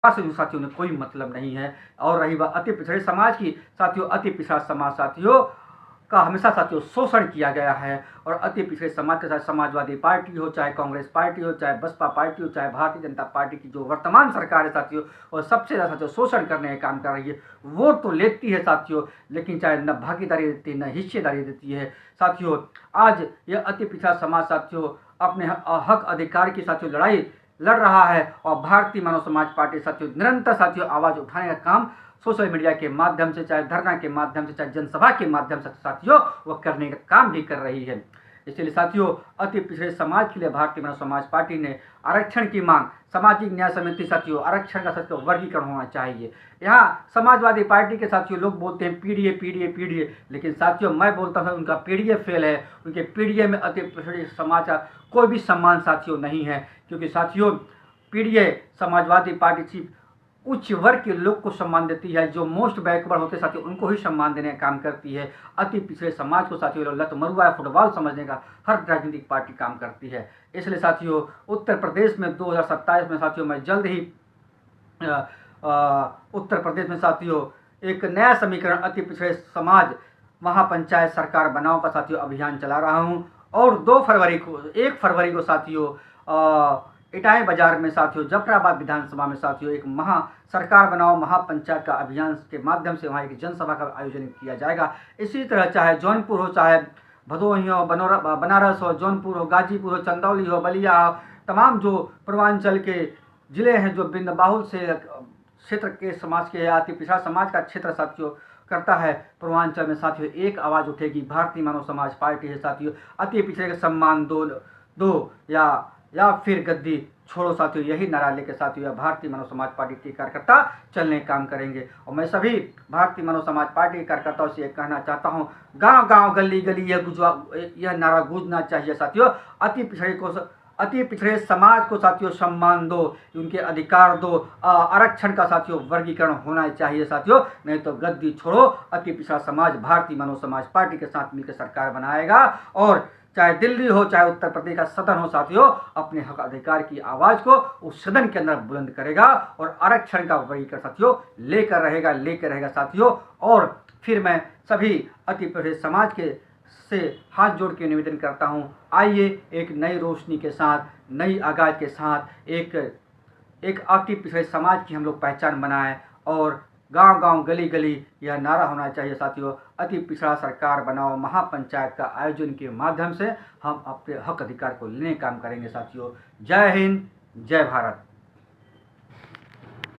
से साथियों ने कोई मतलब नहीं है। और रही बात अति पिछड़े समाज की, साथियों अति पिछड़ा समाज साथियों का हमेशा साथियों शोषण किया गया है। और अति पिछड़े समाज के साथ समाजवादी पार्टी हो, चाहे कांग्रेस पार्टी हो, चाहे बसपा पार्टी हो, चाहे भारतीय जनता पार्टी की जो वर्तमान सरकार है साथियों, और सबसे ज़्यादा साथियों शोषण करने का काम कर रही है। वोट तो लेती है साथियों, लेकिन चाहे न भागीदारी देती है न हिस्सेदारी देती है साथियों। आज यह अति पिछड़ा समाज साथियों अपने हक अधिकार की साथियों लड़ाई लड़ रहा है। और भारतीय मानव समाज पार्टी साथियों निरंतर साथियों आवाज़ उठाने का काम सोशल मीडिया के माध्यम से, चाहे धरना के माध्यम से, चाहे जनसभा के माध्यम से साथियों वह करने का काम भी कर रही है। इसलिए साथियों अति पिछड़े समाज के लिए भारतीय मानव समाज पार्टी ने आरक्षण की मांग, सामाजिक न्याय समिति साथियों आरक्षण का साथियों वर्गीकरण होना चाहिए। यहाँ समाजवादी पार्टी के साथियों लोग बोलते हैं पीडीए पीडीए पीडीए, लेकिन साथियों मैं बोलता हूँ उनका पीडीए फेल है। उनके पीडीए में अति पिछड़े समाज का कोई भी सम्मान साथियों नहीं है, क्योंकि साथियों पीडीए समाजवादी पार्टी सिर्फ उच्च वर्ग के लोग को सम्मान देती है, जो मोस्ट बैकवर्ड होते साथियों उनको ही सम्मान देने का काम करती है। अति पिछड़े समाज को साथियों लत मरुआ फुटबॉल समझने का हर राजनीतिक पार्टी काम करती है। इसलिए साथियों उत्तर प्रदेश में 2027 में साथियों मैं जल्द ही उत्तर प्रदेश में साथियों एक नया समीकरण अति पिछड़े समाज महापंचायत सरकार बनाओ का साथियों अभियान चला रहा हूँ। और 1 फरवरी को साथियों इटाई बाजार में साथियों जफराबाद विधानसभा में साथियों एक सरकार बनाओ महापंचायत का अभियान के माध्यम से वहाँ एक जनसभा का आयोजन किया जाएगा। इसी तरह चाहे जौनपुर हो, चाहे भदोही हो, बनारस हो, जौनपुर हो, गाजीपुर हो, चंदौली हो, बलिया हो, तमाम जो पूर्वांचल के जिले हैं जो बिंदबाहुल से क्षेत्र के समाज के अति पिछड़ा समाज का क्षेत्र साथियों करता है, पूर्वांचल में साथियों एक आवाज़ उठेगी भारतीय मानव समाज पार्टी है साथियों। अति पिछड़े का सम्मान दो या फिर गद्दी छोड़ो साथियों, यही नारा लेकर साथियों भारतीय मानव समाज पार्टी के कार्यकर्ता चलने काम करेंगे। और मैं सभी भारतीय मानव समाज पार्टी के कार्यकर्ताओं से कहना चाहता हूँ, गांव गांव गली गली यह नारा गूंजना चाहिए साथियों। अति पिछड़े समाज को साथियों सम्मान दो, उनके अधिकार दो, आरक्षण का साथियों वर्गीकरण होना चाहिए साथियों, नहीं तो गद्दी छोड़ो। अति पिछड़ा समाज भारतीय मानव समाज पार्टी के साथ मिलकर सरकार बनाएगा। और चाहे दिल्ली हो, चाहे उत्तर प्रदेश का सदन हो साथियों, अपने हक अधिकार की आवाज़ को उस सदन के अंदर बुलंद करेगा और आरक्षण का वर्गीकरण साथियों लेकर रहेगा साथियों। और फिर मैं सभी अति पिछड़े समाज के से हाथ जोड़ के निवेदन करता हूँ, आइए एक नई रोशनी के साथ, नई आगाज के साथ एक अति पिछड़े समाज की हम लोग पहचान बनाएं। और गांव गांव गली गली यह नारा होना चाहिए साथियों, अति पिछड़ा सरकार बनाओ महापंचायत का आयोजन के माध्यम से हम अपने हक अधिकार को लेने काम करेंगे साथियों। जय हिंद, जय भारत।